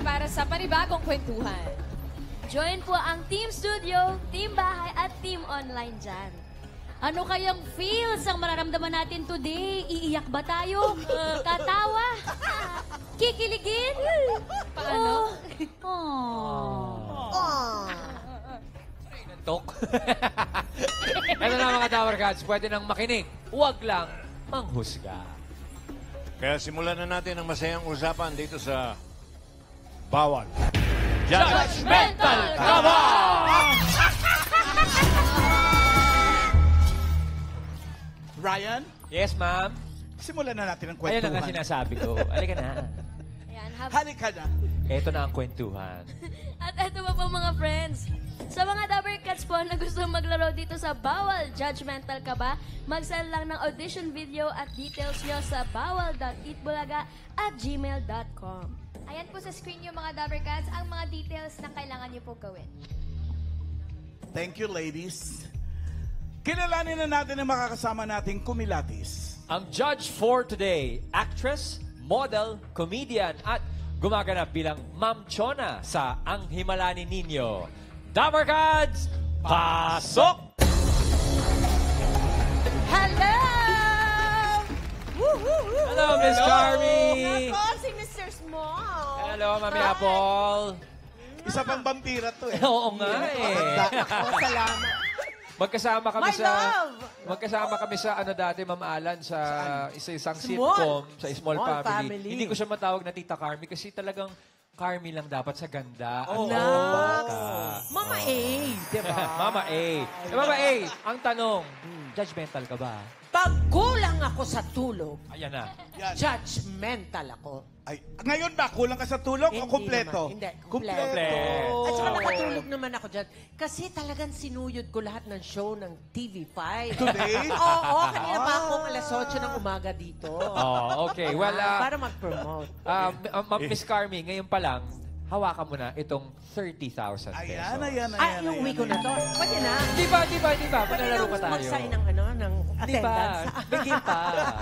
para sa panibagong kwentuhan. Join po ang Team Studio, Team Bahay at Team Online dyan. Ano kayang feels ang mararamdaman natin today? Iiyak ba tayo? Tatawa? Kikiligin? Paano? Tok. Ito na mga Tower Cats, pwede nang makinig. Huwag lang manghusga. Kaya simulan na natin ang masayang usapan dito sa Bawal Judgmental ka ba? Ryan, Yes, ma'am. simulan na natin ang Ayan kwentuhan. ang sinasabi ko. Halika na. Ayan, Halika na. Ito na ang kwentuhan. At ito pa po mga friends. Sa mga Dabber Cats po na gusto maglaro dito sa Bawal Judgmental Ka Ba, mag-send lang ng audition video at details nyo sa bawal.eatbulaga@gmail.com. Ayan po sa screen yung mga Dabber Cats, ang mga details na kailangan niyo po gawin. Thank you, ladies. Kilalanin na natin ang makakasama nating kumilatis. Ang judge for today, actress, model, comedian, at gumaganap bilang Ma'am Chona sa Ang Himalani Ninyo. Dabber Cats, pasok! Hello! Hello, Miss Carmi! Ako, si Mr. Small. Hello, Mami Apple! Isa pang vampira to eh. Oo nga eh. Ako, salamat. Magkasama kami My sa love! Magkasama kami sa ano dati, Ma'am Alan, sa isang Small. sitcom, sa Small Small Family. Family. Hindi ko siya matawag na Tita Carmi kasi talagang Carmi lang dapat sa ganda. Oo. At baka. Mama A, di ba? Mama A. Mama A, ang tanong, judgmental ka ba? Pag kulang ako sa tulog, Ayan na. Yan. judgmental ako. Ay, ngayon ba, kulang ka sa tulog o Hindi kumpleto? naman. Hindi, Kumpleto. kumpleto. At saka nakatulog naman ako dyan. Kasi talagang sinuyod ko lahat ng show ng TV5. Today? Oo, kanina pa akong alas 8 ng umaga dito. Oh, okay. Well, Para mag-promote. Ma'am Miss Carmi, ngayon pa lang, hawakan mo na itong 30,000 pesos. Ayan. Yung week ko na to. Pwede na. Di ba? Panalaro pa tayo. Mag-sign ng, ng Di ba? attendance. Bigyan pa.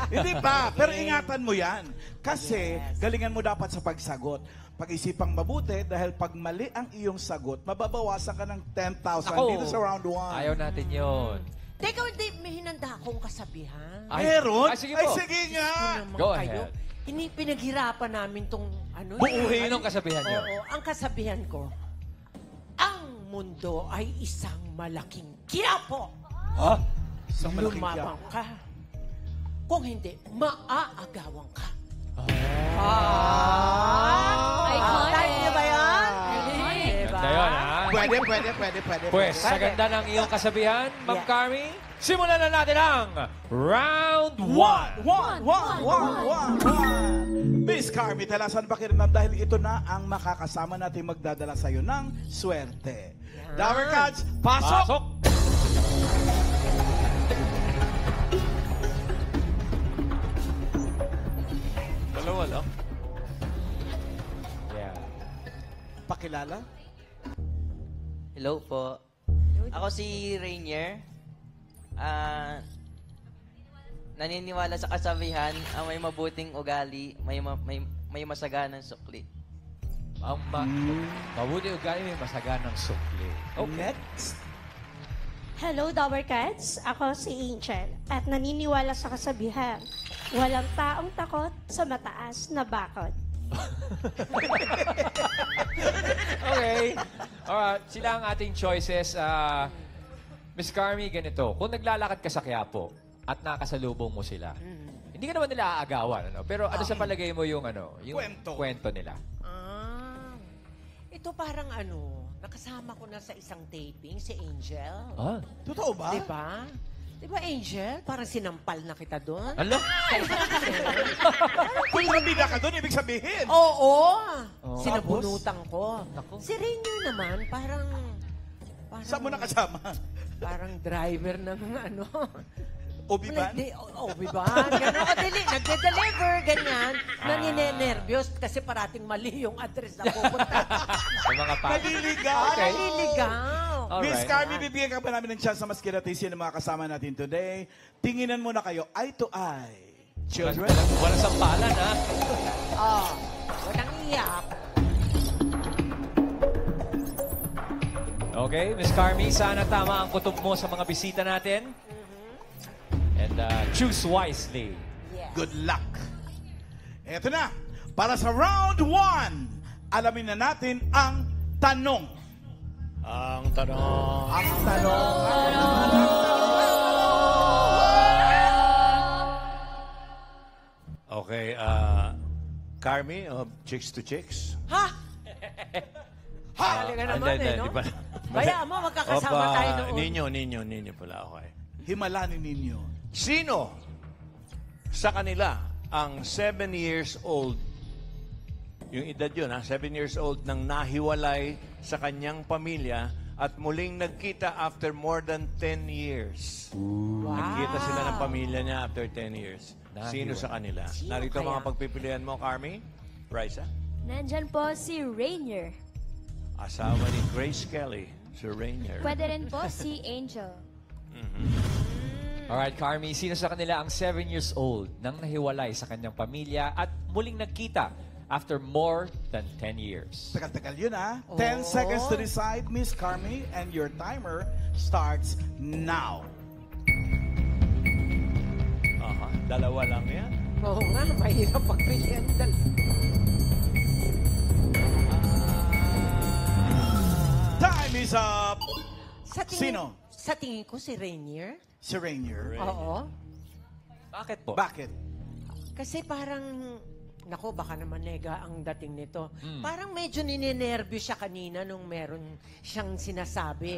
Hindi pa, pero ingatan mo yan. Kasi galingan mo dapat sa pagsagot. Pag-isipang mabuti dahil pag mali ang iyong sagot, mababawasan ka ng 10,000 Ako, dito sa round 1. Ayaw natin yon. Teka, hindi, may hinanda akong kasabihan. Meron? Sige Ay, po. sige nga. Naman Go kayo. ahead. Pinaghirapan namin tong ano. Buuhin ang kasabihan niyo. Oo, ang kasabihan ko, ang mundo ay isang malaking kiyapo. Ha? Isang malaking Lumabang ka. Kung hindi, maaagawan ka. Iconic. Time niyo ba yan? Diba? Ganda yun, ha? Pwede. Pues, sa ganda ng iyong kasabihan, Ma'am Yeah. Carmi, simulan na natin ang round 1. One. Miss Carmi, talasan pakiramdam dahil ito na ang makakasama natin magdadala sa'yo ng swerte. Dabber Cats, pasok! Pasok! Dalawa lang. Yeah. Pakilala? Hello po. Ako si Rainier. Naniniwala sa kasabihan, ang may mabuting ugali, may masaganang sukli. Ang mabuti ugali may masaganang sukli. Okay. Next. Hello, Dabber Cats. Ako si Angel at naniniwala sa kasabihan, walang taong takot sa mataas na bakod. Okay. Alright, sila ang ating choices. Miss Carmi, ganito. Kung naglalakad ka sa Quiapo at nakasalubong mo sila, hindi ka naman nila aagawan, ano? Pero ano sa palagay mo yung kwento nila? Ito parang nakasama ko na sa isang taping, si Angel. Ah, Totoo ba? Di ba, Angel? Parang sinampal na kita doon. ano? Kung nabida ka doon, ibig sabihin. Oo! Oh. Sinabunutan ko. Naku. Si Rainier naman, parang Saan mo nakasama? parang driver ng Obi-Ban? Obi-Ban. Gano'n kadali. Nagde-deliver, ganyan. Naninenervyos kasi parating mali yung address na pupunta. Sa mga pa. Naliligaw. Okay. Naliligaw. Alright. Miss Carmi, bibigyan ka pa namin ng chance sa mas kinatisin ng mga kasama natin today. Tinginan mo na kayo eye to eye. Children? Walang sampalan, ha? Walang iyak. Okay, Miss Carmi, sana tama ang kutob mo sa mga bisita natin. And choose wisely. Good luck. Eto na, para sa round 1, alamin na natin ang tanong. Ang tanong. Ang tanong. Okay, Carmi, Chicks to Chicks. Ha? Halika naman Hindi, no? di ba? Bayaan mo, magkakasama tayo noon. Ninyo pala, okay. Himala ni ninyo. Sino sa kanila ang 7 years old, yung edad yun, 7 years old, nang nahiwalay sa kanyang pamilya at muling nagkita after more than 10 years. Nagkita sila ng pamilya niya after 10 years. Sino sa kanila? Narito kaya? mga pagpipilian mo, Carmi? Raisa? Nandyan po si Rainier. Asawa ni Grace Kelly, si Rainier. Pwede rin po si Angel. Alright, Carmi, sino sa kanila ang 7 years old nang nahiwalay sa kanyang pamilya at muling nagkita after more than 10 years? Tagal-tagal yun, ha? 10 seconds to decide, Miss Carmi, and your timer starts now. Aha, dalawa lang yan. Oo nga, mahirap pagpilian. Time is up! Sa tingin, Sino? Sa tingin ko si Rainier. Si Rainier. Oo. Bakit po? Bakit? Kasi parang, nako baka naman nega ang dating nito. Parang medyo ninenervyos siya kanina nung meron siyang sinasabi.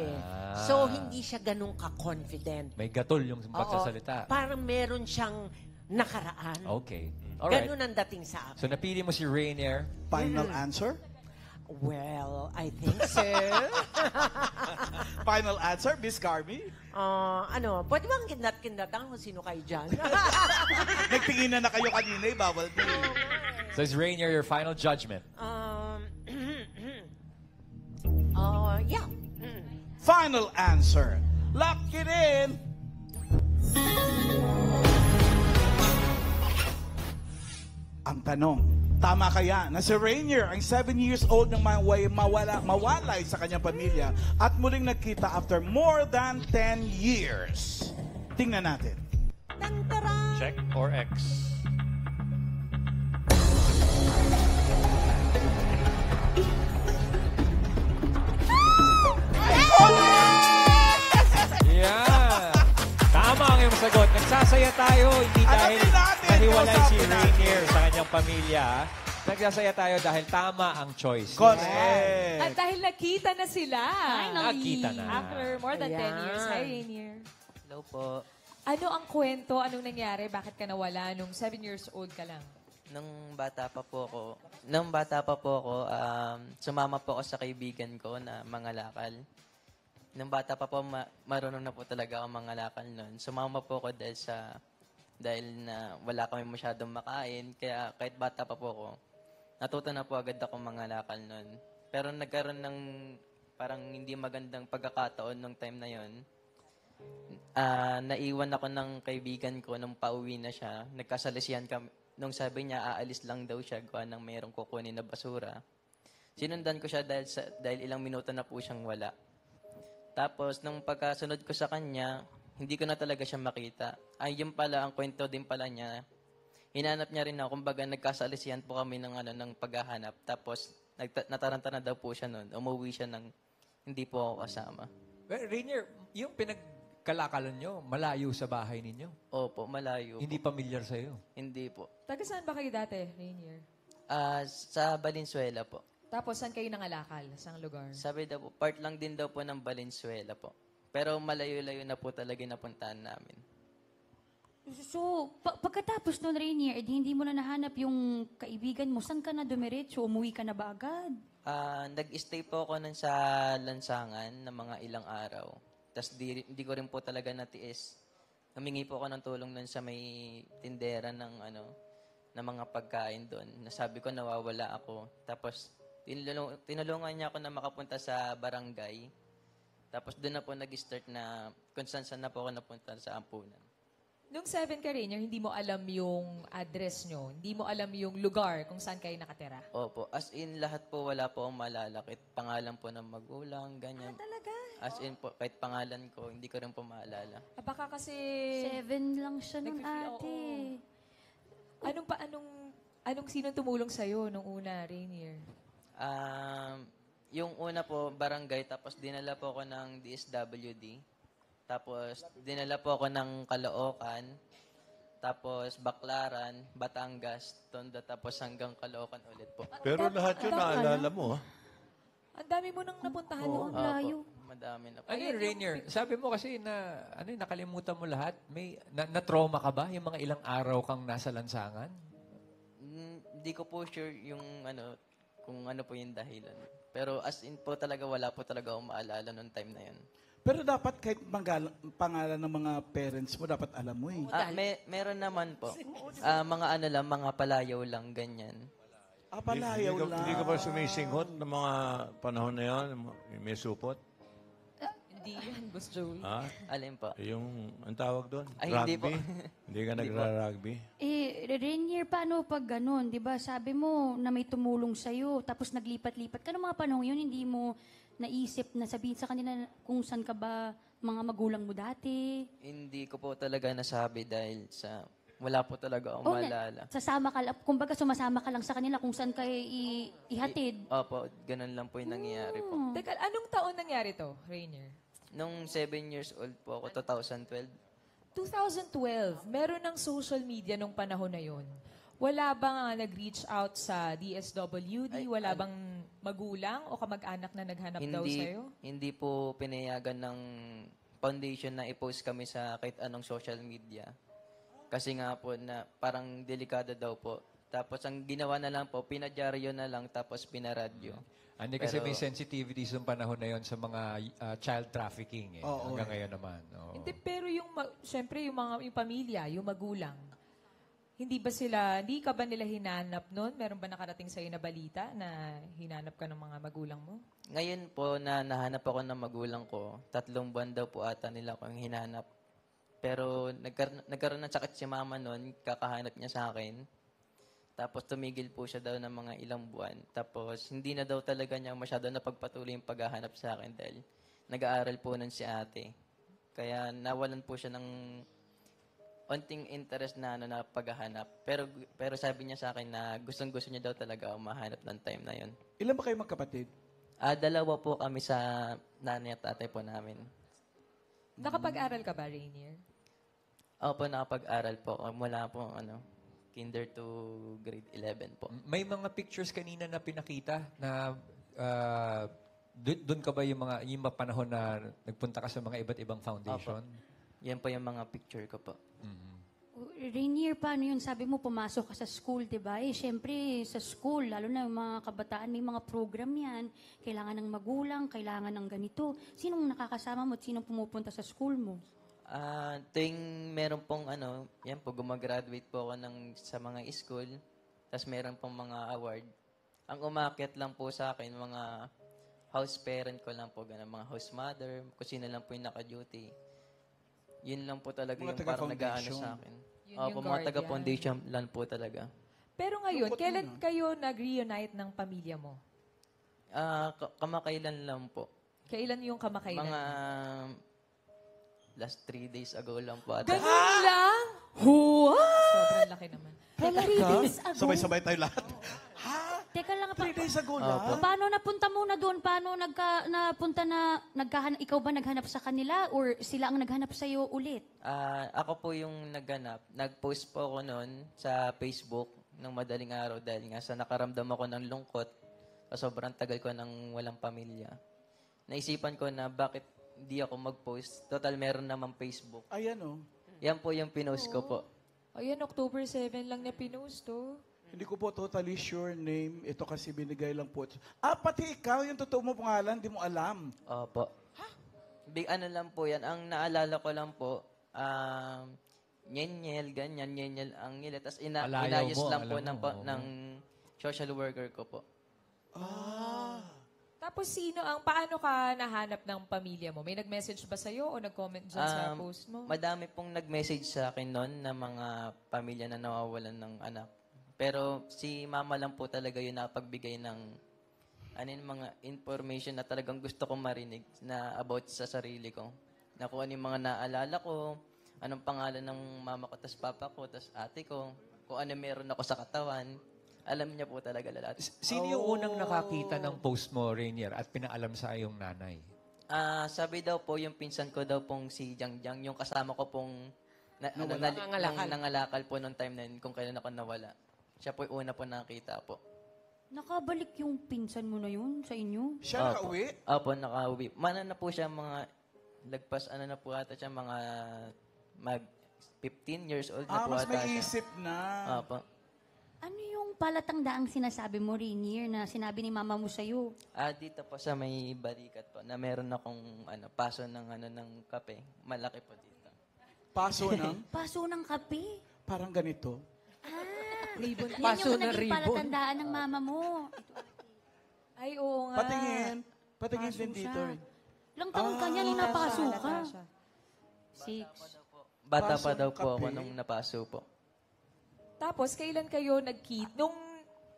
So, hindi siya ganun ka-confident. May gatol yung Oo. pagsasalita. Parang meron siyang nakaraan. Okay. Alright. Ganun ang dating sa akin. So napili mo si Rainier. Final answer? Well, I think so. Final answer, Miss Carmi? Pwede bang kindat-kindatan kung sino kayo dyan? Nagtinginan na kayo kanina, bawal din. So is Rainier your final judgment? Yeah. Final answer. Lock it in. Ang tanong, tama kaya na si Rainier ang 7 years old nang mawalay sa kanyang pamilya at muling nagkita after more than 10 years? Tingnan natin. Tantaran! Check or X? Yeah! Tama ang iyong sagot. Nagsasaya tayo, hindi dahil Alamin natin, nahiwalay si kausapin natin. Rainier sa kanyang pamilya. ha? Nagsasaya tayo dahil tama ang choice. Correct. At dahil nakita na sila. Nakita na. After more than 10 Ayan. years. Hi, Rainier. Hello po. Ano ang kwento? Anong nangyari? Bakit ka nawala nung 7 years old ka lang? Nung bata pa po ako, sumama po ako sa kaibigan ko na mangalakal. Nung bata pa po, marunong na po talaga ako mangalakal noon. Sumama po ako dahil na wala kami masyadong makain. Kaya kahit bata pa po ako, natuto na po agad ako mangalakal noon. Pero nagkaroon ng parang hindi magandang pagkakataon nung time na yon. Naiwan ako ng kaibigan ko nung pauwi na siya. Nagkasalisihan kami. Nung sabi niya, aalis lang daw siya gawa ng mayroong kukunin na basura. Sinundan ko siya dahil ilang minuto na po siyang wala. Tapos, nung pagkasunod ko sa kanya, hindi ko na talaga siya makita. Yun pala, ang kwento din pala niya. Hinanap niya rin ako. Kumbaga, nagkasalisihan po kami ng paghahanap. Tapos, nataranta na daw po siya noon. Umuwi siya ng hindi po ako kasama. Well, Rainier, yung pinagkalakalan nyo, malayo sa bahay ninyo. Opo, malayo. Hindi pamilyar sa'yo. Hindi po. Taga saan ba kayo dati, Rainier? Sa Valenzuela po. Tapos, saan kayo nangalakal? Saang lugar? Sabi daw po, part lang din daw po ng Valenzuela po. Pero malayo-layo na po talaga napuntahan namin. So, pagkatapos nun, Rainier, hindi mo na nahanap yung kaibigan mo. Saan ka na dumiretso? Umuwi ka na ba agad? Nag-stay po ako nun sa lansangan ng mga ilang araw. Tapos hindi ko rin po talaga natiis. Humingi po ako ng tulong nun sa may tindera ng mga pagkain doon. Nasabi ko nawawala ako. Tapos tinulungan niya ako na makapunta sa barangay. Tapos doon na po nag-start na kung saan na po ako napunta sa ampunan. Nung 7 ka, Rainier, hindi mo alam yung address nyo. Hindi mo alam yung lugar kung saan kayo nakatira. Opo. As in, lahat po wala po akong malalakit. Pangalan po ng magulang, ganyan. Talaga? As in po, kahit pangalan ko, hindi ko rin po maalala. Baka kasi... 7 lang siya nung Nag-feel, ate. Anong sinong tumulong sa'yo nung una, Rainier? Yung una po, barangay, tapos dinala po ako ng DSWD. Tapos dinala po ako ng Caloocan. Tapos Baclaran, Batangas, Tondo, tapos hanggang Caloocan ulit po. Pero lahat yun naalala mo, ha? Ang dami mo nang napuntahan Oo, noon. ang layo. Madami na po. Ayun, Rainier, sabi mo kasi na nakalimutan mo lahat. May na-trauma ka ba? Yung mga ilang araw kang nasa lansangan? Hindi ko po sure yung kung ano po yung dahilan. Pero as in po talaga, wala po talaga akong maalala noong time na yun. Pero dapat kahit pangalan ng mga parents mo, dapat alam mo eh. Meron naman po. Mga mga palayaw lang, ganyan. Palayaw lang. Hindi ka ba sumisinghot ng mga panahon na yun? May supot? Hindi yan, Boss Joey. Ha? Alin po? Yung, ang tawag doon? Ay, Rugby? hindi po. Hindi ka nagra-rugby? Rainier, paano pag ganun? Di ba sabi mo na may tumulong sa'yo, tapos naglipat-lipat ka ng mga panahon yun, hindi mo naisip na sabihin sa kanila kung saan ka ba mga magulang mo dati? Hindi ko po talaga nasabi dahil sa wala po talaga akong maalala. Sasama ka lang, kumbaga sumasama ka lang sa kanila kung saan kayo ihatid. Opo, ganun lang po yung nangyayari po. Teka, anong taon nangyari to, Rainier? Nung 7 years old po ako, 2012. 2012, meron ng social media nung panahon na yon. Wala bang nag-reach out sa DSWD? Wala bang magulang o kamag-anak na naghanap daw sa'yo? Hindi po pinayagan ng foundation na i-post kami sa kahit anong social media. Kasi nga po na parang delikado daw po. Tapos ang ginawa na lang po, pinadyaryo na lang tapos pinaradyo. Hindi kasi may sensitivity sa panahon na yon sa mga child trafficking. Hanggang ngayon naman. Oo. Hindi, pero syempre yung pamilya, yung magulang, hindi ka ba nila hinanap noon? Meron ba nakarating sa'yo na balita na hinanap ka ng mga magulang mo? Ngayon po na nahanap ako ng magulang ko, 3 buwan daw po ata nila akong hinanap. Pero nagkaroon ng sakit si mama noon, kakahanap niya sa akin. Tapos tumigil po siya daw ng mga ilang buwan. Tapos hindi na daw talaga niya masyado napagpatuloy yung paghahanap sa akin dahil nag-aaral po nun si ate. Kaya nawalan po siya ng onting interest na na paghahanap. Pero sabi niya sa akin na gustong-gusto niya daw talaga ako mahanap ng time na yon. Ilan ba kayo magkapatid? 2 po kami sa nanay at tatay po namin. Nakapag-aral ka ba, Rainier? Opo, nakapag-aral po. Mula po, kinder to grade 11 po. May mga pictures kanina na pinakita na doon ka ba yung mga panahon na nagpunta ka sa mga iba't ibang foundation? Yan po yung mga picture ko po. Rainier, paano yun? Sabi mo, pumasok ka sa school, di ba? Siyempre, sa school, lalo na yung mga kabataan, may mga program yan. Kailangan ng magulang, kailangan ng ganito. Sinong nakakasama mo at sinong pumupunta sa school mo? Tuwing meron pong yan po, gumagraduate po ako sa mga school. Tapos meron pong mga award. Ang umakyat lang po sa akin, mga house parent ko lang po, ganun, mga house mother, kung sino lang po yung naka-duty. Yun lang po talaga Mga yung parang nag-aano sa akin. Yun yung Mga guardian. taga-foundation lang po talaga. Pero ngayon, kailan kayo nag-reunite ng pamilya mo? Kamakailan lang po. Kailan yung kamakailan? Mga last 3 days ago lang po. Ganun lang? What? Sobrang laki naman. 3 days ago? Sabay-sabay tayo lahat. Teka lang, 3 days ago lang? paano napunta muna doon? Paano ikaw ba naghanap sa kanila or sila ang naghanap sa'yo ulit? Ako po yung naghanap. Nag-post po ako noon sa Facebook ng madaling araw dahil nga sa nakaramdam ako ng lungkot sa sobrang tagal ko ng walang pamilya. Naisipan ko na bakit hindi ako mag-post. Total, meron naman Facebook. Ayan o. Yan po yung pinost ko po. Ayan, October 7 lang niya pinost, oh. Hindi ko po totally sure name. Ito kasi binigay lang po. Pati ikaw, yung totoo mo pangalan, di mo alam. Opo. Big lang po yan. Ang naalala ko lang po, nyenyel, ganyan, nyenyel ang ngila. Tapos Palayaw inayos mo, lang po alam mo, ng social worker ko po. Tapos paano ka nahanap ng pamilya mo? May nag-message ba sa'yo o nag-comment dyan sa post mo? Madami pong nag-message sa akin noon na mga pamilya na nawawalan ng anak. Pero si mama lang po talaga yung napagbigay ng ano yung mga information na talagang gusto kong marinig na about sa sarili ko. Na kung ano yung mga naalala ko, anong pangalan ng mama ko, tas papa ko, tas ate ko, kung ano meron ako sa katawan, alam niya po talaga lahat. Sino yung unang nakakita ng post mo, Rainier, at pinaalam sa iyong nanay? Sabi daw po, yung pinsan ko daw pong si Jangjang, yung kasama ko pong nangalakal po nung time na yun, kung kailan ako nawala. Siya po yung una po nakita po. Nakabalik yung pinsan mo na yun sa inyo? Siya nakauwi? Opo, nakauwi. Mana na po siya mga, lagpas ano na po ata siya, mga mag 15 years old na po Mas ata may siya. isip na. Opo. Ano yung palatangdaang sinasabi mo, Rainier, na sinabi ni mama mo sa'yo? Dito po sa may balikat po, na meron akong paso ng kape. Malaki po dito. Paso ng, Paso ng kape. parang ganito. Ribbon. Yan Paso yung na naging ribbon. palatandaan ng mama mo. Ay, oo nga. Patingin. Patingin Paso din dito. siya. Ilang taon ka niya nung napaso ka? Halata siya. 6. Bata Paso pa daw ng po ako kape. nung napaso po. Tapos, kailan kayo nag-keep? Nung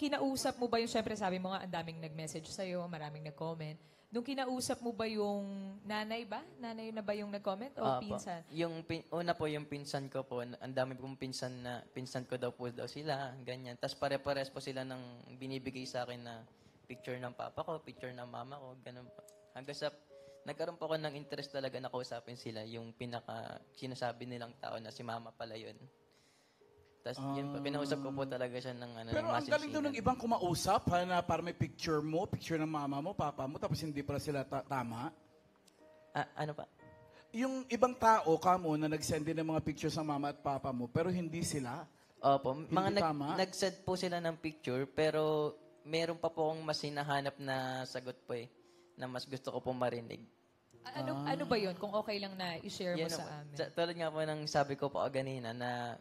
kinausap mo ba yung, syempre sabi mo nga, ang daming nag-message sa'yo, maraming nag-comment. Nung kinausap mo ba yung nanay ba? Nanay na ba yung nag-comment o Opo. pinsan? Una po yung pinsan ko po, ang dami pong pinsan ko daw po sila, ganyan. Tapos pare-pares po sila ng binibigay sa akin na picture ng papa ko, picture ng mama ko, ganun po. Hanggang sa, nagkaroon po ako ng interest talaga na kausapin sila, yung pinaka sinasabi nilang tao na si mama pala yun. Tapos yun po, kinausap ko po talaga siya ng Pero ang galing daw ng ibang kumausap, ha, na para may picture mo, picture ng mama mo, papa mo, tapos hindi pala sila tama. Ano pa? Yung ibang tao, kamo, na nag-send din ng mga pictures ng mama at papa mo, pero hindi sila. Opo, mga tama? nag-send po sila ng picture, pero meron pa po akong mas hinahanap na sagot po na mas gusto ko pong marinig. Ano ba yun? Kung okay lang na i-share mo Yan sa po. amin. Tulad nga po ng sabi ko po kanina na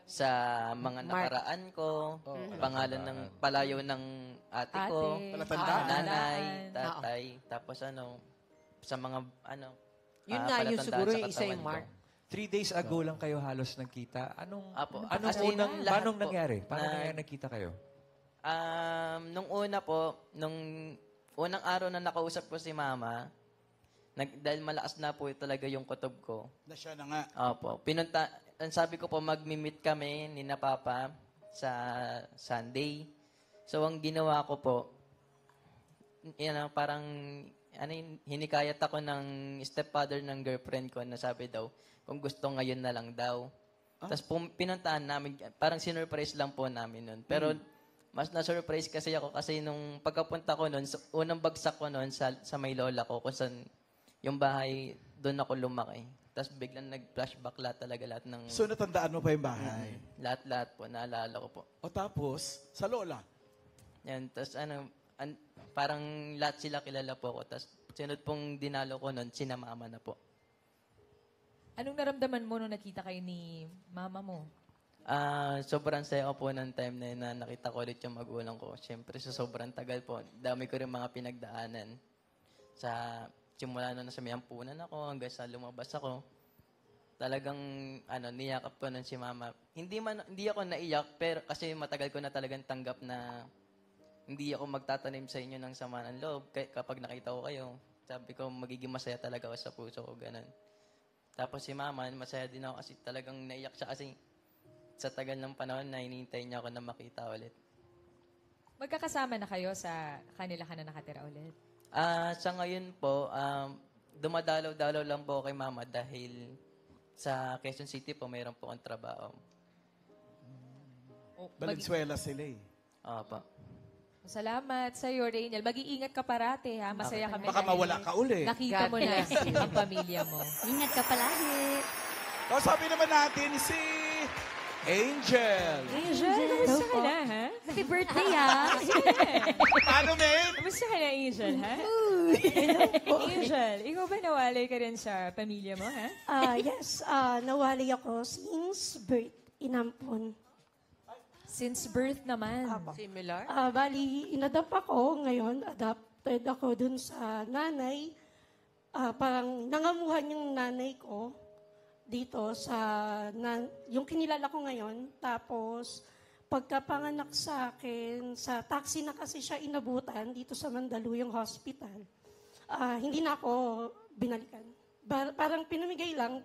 sa mga nakaraan ko, pangalan ng palayo ng ate ko, Palatandaan. nanay, tatay, tapos sa mga Yun nga, yun palatandaan siguro sa yung isa katawan yung ko. mark. 3 days ago lang kayo halos nagkita. Anong As in, lahat paano po. nangyari? Paano Na- nangyari nagkita kayo? Nung una po, nung unang araw na nakausap ko si mama, dahil malakas na po talaga yung kutob ko. Na siya na nga. Opo. Ang sabi ko po, mag-meet kami ni na Papa sa Sunday. So, ang ginawa ko po, parang hinikayat ako ng stepfather ng girlfriend ko na sabi daw, kung gusto ngayon na lang daw. Tapos pinuntahan namin, parang sinurprise lang po namin nun. Pero mas na-surprise kasi ako kasi nung pagkapunta ko nun, unang bagsak ko nun sa may lola ko, kung saan yung bahay, doon ako lumaki. Tapos biglang nag-flashback lahat ng... So, natandaan mo pa yung bahay. Lahat po, naalala ko po. O tapos, sa lola. Yan, tapos parang lahat sila kilala po ako. Tapos sunod pong dinalo ko nun, sinamama na po. Anong naramdaman mo nung nakita kayo ni mama mo? Sobrang saya ko po ng time na yun na nakita ko ulit yung magulang ko. Siyempre, sa sobrang tagal po, dami ko rin mga pinagdaanan. Simula na sa may ampunan ako hanggang sa lumabas ako. Talagang niyakap ko nun si mama. Hindi ako naiyak pero kasi matagal ko na talagang tanggap na hindi ako magtatanim sa inyo ng sama ng loob kapag nakita ko kayo. Sabi ko magiging masaya talaga ako sa puso ko, ganun. Tapos si mama, masaya din ako kasi talagang naiyak siya kasi sa tagal ng panahon na hinihintay niya ako na makita ulit. Magkakasama na kayo sa kanila ka na nakatira ulit? Sa ngayon po, dumadalaw-dalaw lang po kay mama dahil sa Quezon City po mayroon po akong trabaho. Valenzuela sila eh. Opo. Salamat sa iyo, Rainiel. Mag-iingat ka parati, ha? Masaya kami. Baka dahil mawala ka uli. Nakita mo na ang pamilya mo. Ingat ka palagi. Kausapin naman natin si Angel. Angel, kumusta ka na, ha? Happy birthday, ha? Ano, men? Kumusta ka na, Angel, ha? Angel, ikaw ba nawalay ka rin sa pamilya mo, ha? Yes, nawali ako since birth, inampon. Since birth naman. Similar? Bali, inadapt ako ngayon, adopted ako dun sa nanay. Parang nangamuhan yung nanay ko dito sa yung kinilala ko ngayon. Tapos, pagkapanganak sa akin, sa taxi na kasi siya inabutan dito sa Mandaluyong Hospital. Hindi na ako binalikan. Parang pinamigay lang.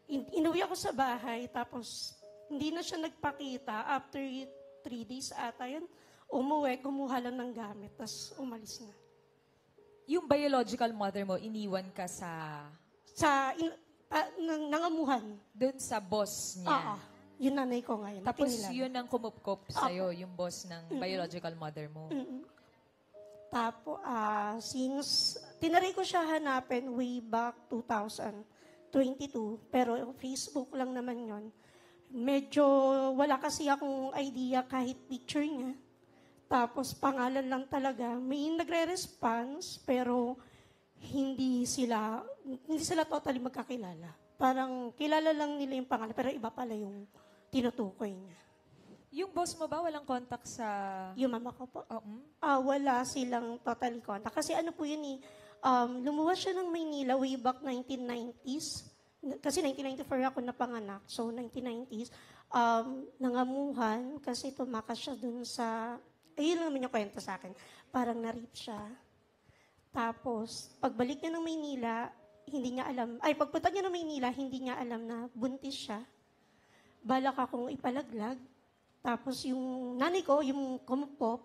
Inuwi ako sa bahay, tapos hindi na siya nagpakita. After 3 days ata yun, umuwi, kumuha lang ng gamit, tapos umalis na. Yung biological mother mo, iniwan ka Nangamuhan. dun sa boss niya. Oo. Yung nanay ko ngayon. Tapos Pinilala. yun ang kumupkop sa'yo, yung boss ng biological mother mo. Tapos, since tinaray ko siya hanapin way back 2022, pero Facebook lang naman yon. Medyo wala kasi akong idea kahit picture niya. Tapos pangalan lang talaga. May nagre-response pero hindi sila totally magkakilala. Parang kilala lang nila yung pangalan pero iba pala yung tinutukoy niya. Yung boss mo ba walang contact sa... Yung mama ko po. Oh, Wala silang totally contact. Kasi ano po yun lumuwas siya ng Maynila way back 1990s. Kasi 1994 ako napanganak. So 1990s, nangamuhan kasi tumakas siya dun sa... Ayun lang naman yung kwento sa akin. Parang na-rape siya. Tapos, pagbalik niya ng Maynila, hindi niya alam... pagpunta niya ng Maynila, hindi niya alam na buntis siya. Balak akong ipalaglag. Tapos yung nanay ko, yung kumupop,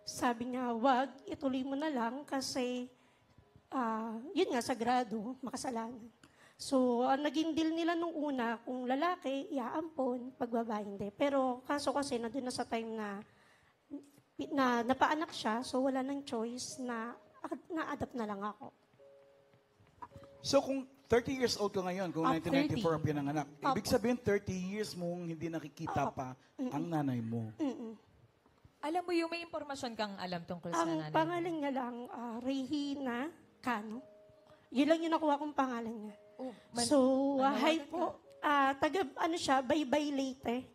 sabi niya, wag, ituloy mo na lang kasi yun nga, sagrado, makasalanan. So, ang naging deal nila nung una, kung lalaki, iaampon, pag babae hindi. Pero kaso kasi, nandun na sa time na napaanak siya, so wala nang choice na na-adapt na lang ako. So kung 30 years old ka ngayon, kung 1994 ang pinanganak, ibig sabihin 30 years mong hindi nakikita pa ang nanay mo. Alam mo yung may impormasyon kang alam tungkol sa nanay Ang pangalan niya lang, Regina Cano. Yun lang yung nakuha kong pangalan niya. Hi po. Siya, Baybay Leyte.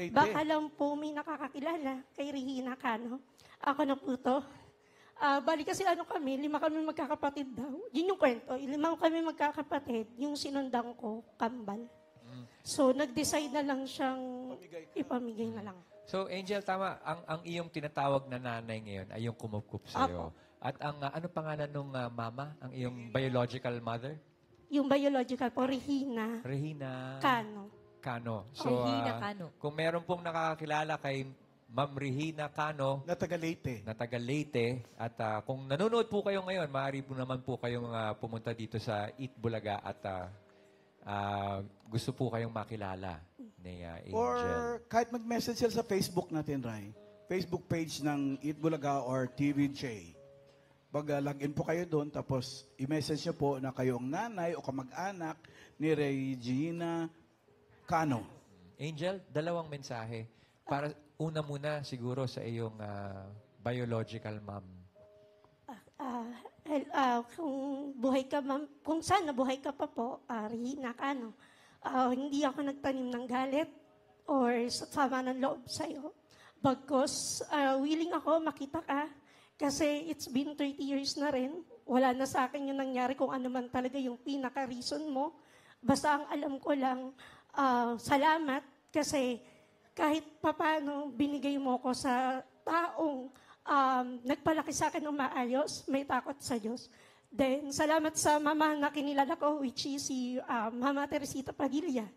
Baka lang po may nakakakilala kay Regina Cano. Ako na po to. Bali kasi kami, 5 kami magkakapatid daw. Yun yung kwento. 5 kami magkakapatid. Yung sinundan ko, kambal. So, nag-decide na lang siyang ipamigay na lang. So, Angel, tama. Ang iyong tinatawag na nanay ngayon ay yung kumupkup sa'yo. At ano pangalan nung mama? Ang iyong biological mother? Yung biological po, Regina Cano. So, Regina Cano. Kung meron pong nakakilala kay Ma'am Regina Cano, Na taga Leyte. At kung nanonood po kayo ngayon, maaari po naman po kayong pumunta dito sa Eat Bulaga at gusto po kayong makilala ni Angel. Or kahit mag-message sila sa Facebook natin, Ray. Facebook page ng Eat Bulaga or TVJ. Pag login po kayo doon, tapos i-message nyo po na kayong nanay o kamag-anak ni Regina Cano. Angel, 2 mensahe. Para una muna siguro sa iyong biological mom. Kung buhay ka, ma'am, kung sana buhay ka pa po, Regina Cano, hindi ako nagtanim ng galit or sama ng loob sa'yo. Bagkos, willing ako makita ka kasi it's been 30 years na rin. Wala na sa akin yung nangyari kung ano man talaga yung pinaka-reason mo. Basta ang alam ko lang, salamat kasi kahit papano binigay mo ko sa taong nagpalaki sa akin ng maayos, may takot sa Diyos. Then, salamat sa mama na kinilala ko, which is si Mama Teresita Padilla.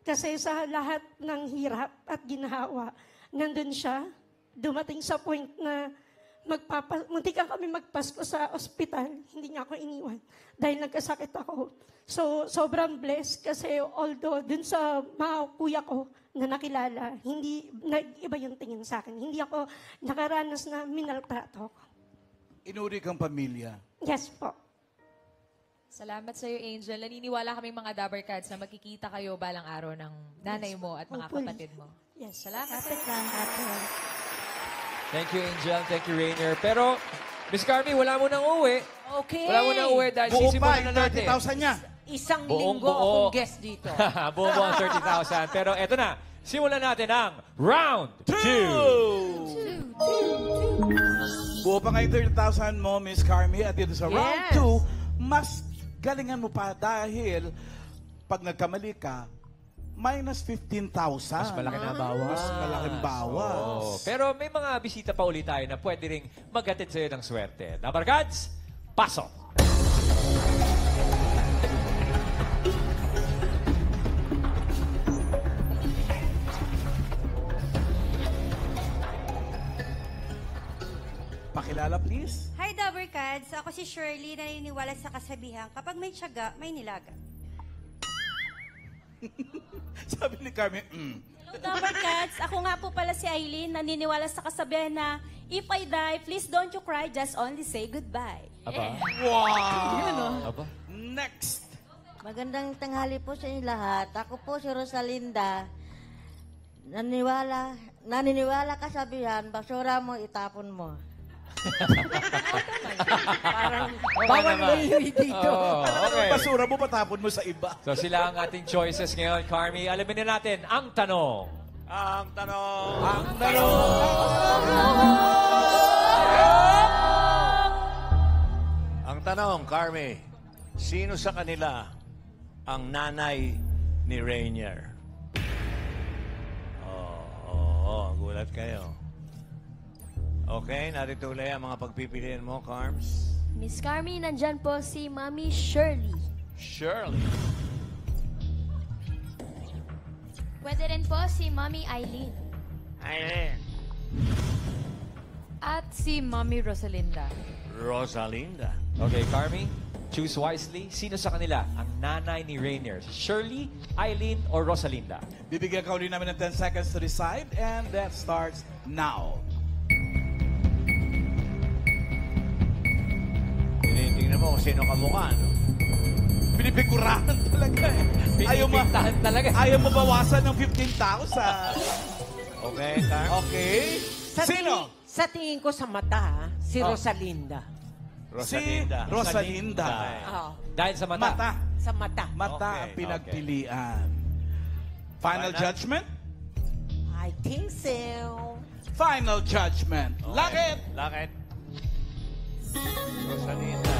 Kasi sa lahat ng hirap at ginhawa, nandun siya, dumating sa point na muntikan kami magpasko sa ospital, hindi niya ako iniwan dahil nagkasakit ako. So, sobrang blessed kasi although dun sa mga kuya ko na nakilala, hindi, nag-iba yung tingin sa akin. Hindi ako nakaranas na minaltrato. Inuri kang pamilya. Yes po. Salamat sa iyo, Angel. Naniniwala kaming mga Dabbercats na magkikita kayo balang araw ng nanay mo at mga Hopefully. kapatid mo. Yes. Salamat. Kapit lang, Ate. Thank you, Angel. Thank you, Rainier. Pero, Miss Carmi, wala mo nang uwi. Okay. Wala mo nang uwi dahil Buo pa, sisimulan yung na natin. 30,000 niya. Isang Buong linggo buo. akong guest dito. Buo ang 30,000. Pero eto na, simulan natin ang Round 2. Buo pa nga yung 30,000 mo, Miss Carmi. At dito sa round Yes. 2, mas galingan mo pa dahil pag nagkamali ka, minus 15,000. Mas malaki na bawas. Mas malaking bawas. Oh, pero may mga bisita pa ulit tayo na pwede ring maghatid sa'yo ng swerte. Dabarkads, pasok! Pakilala, please. Hi, Dabbercats. Ako si Shirley, naniniwala sa kasabihan, kapag may tiyaga, may nilaga. Sabi ni Carmen, Hello, Dabbercats. Ako nga po pala si Aileen, naniniwala sa kasabihan na, if I die, please don't you cry, just only say goodbye. Aba? Wow! Aba? Next. Magandang tanghali po sa inyo lahat. Ako po si Rosalinda. Naniniwala kasabihan, basura mo, itapon mo. Parang bawal mo dito. Oh, okay. Basura mo, patapon mo sa iba. So sila ang ating choices ngayon, Carmi. Alamin na natin ang tanong. Ang tanong. Ang tanong. Ang tanong, Carmi, sino sa kanila ang nanay ni Rainier? Gulat kayo. Okay, narito ulit ang mga pagpipilian mo, Carms. Miss Carmi, nandyan po si Mami Shirley. Shirley. Pwede rin po si Mommy Eileen. Aileen. At si Mommy Rosalinda. Rosalinda. Okay, Carmi, choose wisely. Sino sa kanila ang nanay ni Rainier? Shirley, Eileen, or Rosalinda? Bibigyan ka ulit namin ng 10 seconds to decide, and that starts now. Tinitingnan mo kung sino kamukha, no? Pinipigurahan talaga eh. Pinipigtahan talaga. Ayaw mo bawasan ng 15,000. Okay, Carm? Okay. Sino? Sa tingin ko sa mata, si Rosalinda. Rosalinda. Si Rosalinda. Oh, Dahil sa mata. Mata. sa mata. Mata Okay, ang pinagpilian. Final judgment? I think so. Final judgment. Lakit! Lakit. Rosalinda.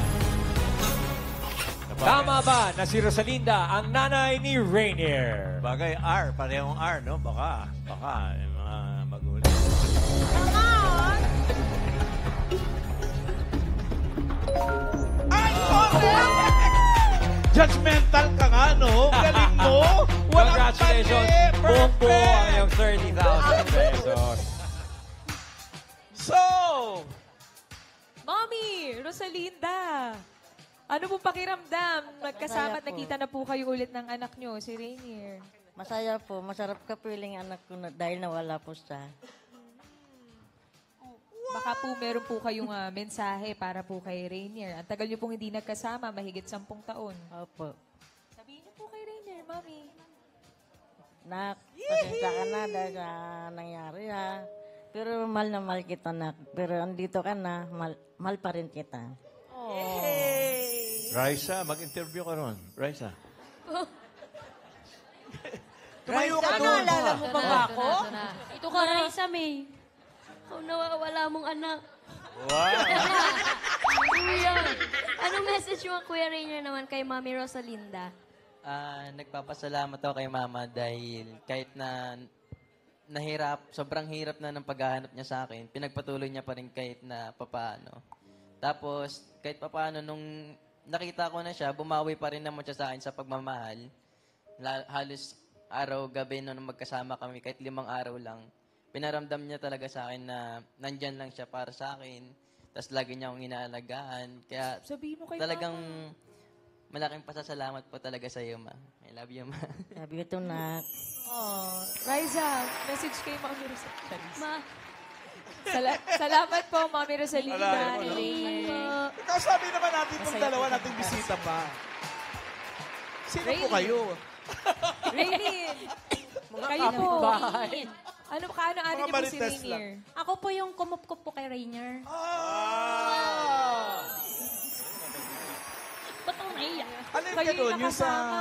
Tama ba na si Rosalinda ang nanay ni Rainier? Bagay R, parehong R, no? Baka, yung mga magulang. Ay, correct! Judgmental ka nga, no? Galing mo! Walang Congratulations! mali! Buong-buo ang Perfect! iyong 30,000 pesos. So, Mommy, Rosalinda, ano pong pakiramdam? Magkasama at Masaya po. nakita na po kayo ulit ng anak nyo, si Rainier. Masaya po. Masarap ka piling anak ko na, dahil nawala po siya. Baka po meron po kayong mensahe para po kay Rainier. Ang tagal nyo pong hindi nagkasama, mahigit 10 taon. Opo. Sabihin niyo po kay Rainier, Mommy. Nak, pasensya ka na dahil sa nangyari ha. Pero mahal na mahal kita, nak. Pero andito ka na, mahal pa rin kita. Raisa, mag-interview ka ron. Raisa. tumayo ka Ano, doon. alala mo ba ba ako? Ito ka, Raisa, May. Kung nawawala mong anak. Wow. Kuya, anong message mo, Kuya Rainier, naman kay Mami Rosalinda? Nagpapasalamat ako kay Mama dahil kahit na sobrang hirap na ng paghahanap niya sa akin, pinagpatuloy niya pa rin kahit na papaano. Tapos, kahit papaano, nung nakita ko na siya, bumawi pa rin naman siya sa akin sa pagmamahal. Halos araw-gabi nung magkasama kami, kahit 5 araw lang, pinaramdam niya talaga sa akin na nandyan lang siya para sa akin. Tapos lagi niya akong inaalagaan. Kaya Sabihin mo kay talagang Mama. malaking pasasalamat po talaga sa iyo, Ma. I love you, Ma. Sabi ko ito, nak. Oh, Raisa, message kay Mami Rosalinda. Ma, Salamat po, Mami Rosalinda. Salamat po. Rainier. Ikaw sabi naman natin itong Masaya dalawa po. nating bisita pa. Sino po Rainy. kayo? Rainier. Mga Kayo po. kapitbahay. Ano kaano-ano Mga niyo po si marites Rainier? Ako po yung kumupkup po kay Rainier. Ah! Ba't ako naiyak? Ano yung Kayo yung ganun? Yung sa nakasama.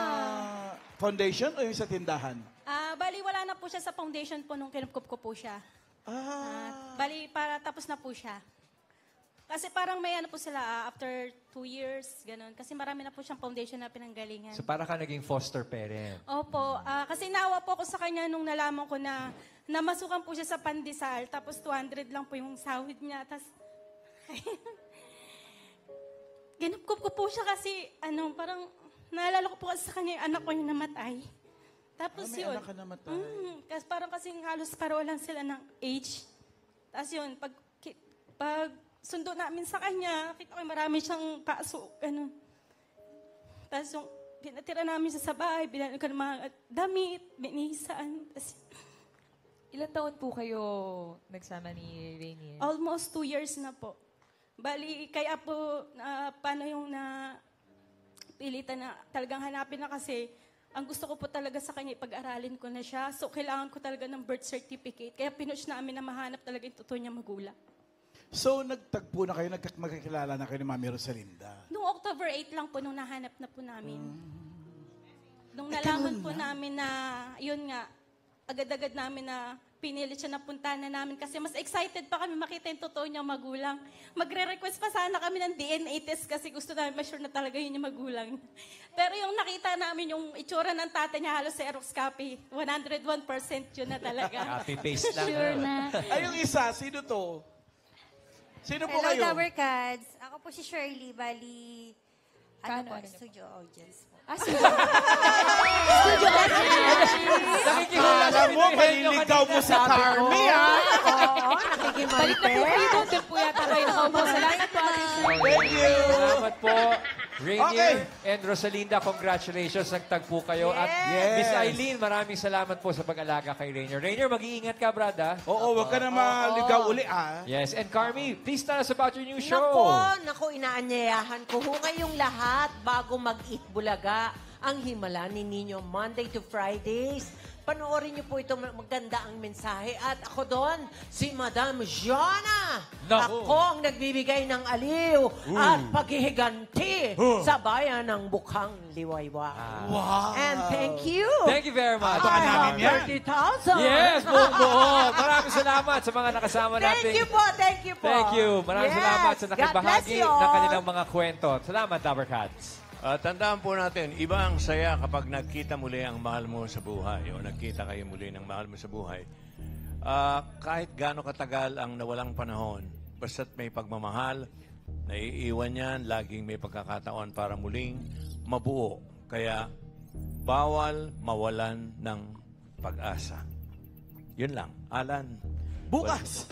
foundation o yung sa tindahan? Bali, wala na po siya sa foundation po nung kinupkup ko po siya. Bali, para tapos na po siya. Kasi parang may ano po sila, after 2 years, ganun. Kasi marami na po siyang foundation na pinanggalingan. So para ka naging foster parent. Opo, kasi naawa po ako sa kanya nung nalaman ko na namasukan po siya sa pandesal, tapos 200 lang po yung sahod niya. Tapos, ginupkup ko po siya kasi, parang naalala ko po kasi sa kanya yung anak ko yung namatay. Tapos may yun. anak ka namatay. Kasi parang kasing halos pareho lang sila ng age. Tapos yun, pag sundo namin sa kanya, kita ko marami siyang kaso, ganun. Tapos yung pinatira namin sa bahay, binalik ko ng mga damit, binihisan. Tapos, Ilan taon po kayo nagsama ni Rainier? almost 2 years na po. Bali, kaya po, paano yung pilitan na talagang hanapin na kasi, ang gusto ko po talaga sa kanya, ipag-aralin ko na siya. So, kailangan ko talaga ng birth certificate. Kaya pinush namin na mahanap talaga yung totoo niya magulang. So, nagtagpo na kayo, magkakilala na kayo ni Mami Rosalinda. Noong October 8 lang po, nung nahanap na po namin. Nung nalaman po namin na, yun nga, agad-agad namin na pinilit siya na puntahan na namin kasi mas excited pa kami makita yung totoo niyang magulang. Magre-request pa sana kami ng DNA test kasi gusto namin ma-sure na talaga yun yung magulang. Pero yung nakita namin yung itsura ng tatay niya halos Xerox copy, 101% yun na talaga. Copy-paste lang. Sure na. Ay, yung isa, sino to? Sino po Hello, kayo? Dabber Cats. Ako po si Shirley, bali, studio audience po. Alam mo, maliligaw mo sa Carmi, ha? Oo, Balik na po nakikimarites. kayo doon. Doon po yata kayo nakaupo. Salamat po, Ate Shirley. Thank you. Salamat po. Rainier Okay. and Rosalinda, congratulations. Nagtagpo kayo. At Yes. Miss Eileen, maraming salamat po sa pag-alaga kay Rainier. Rainier, mag-iingat ka, brada. Oo, wag ka na maligaw uli, ah. Yes, and Carmi, please tell us about your new show. Nako, inaanyayahan ko ho ngayong lahat bago mag-eat bulaga. Ang himala ni Nino Monday to Fridays. Panoorin niyo po ito, maganda ang mensahe. At ako doon, si Madam Jonna. Naku. Ako ang nagbibigay ng aliw at paghihiganti sa bayan ng Bukhang Liwayway. Wow. And thank you. Thank you very much. Baka I namin yan. have 30,000. Yes, buong-buo. Maraming salamat sa mga nakasama natin. Thank you po, thank you po. Thank you. Maraming Yes. salamat sa God nakibahagi bless you all. ng kanilang mga kwento. Salamat, Dabber Cats. Tandaan po natin, iba ang saya kapag nagkita muli ang mahal mo sa buhay o nagkita kayo muli ng mahal mo sa buhay. Kahit gaano katagal ang nawalang panahon, basta't may pagmamahal, naiiwan yan, laging may pagkakataon para muling mabuo. Kaya bawal mawalan ng pag-asa. Yun lang. Alan. Bukas,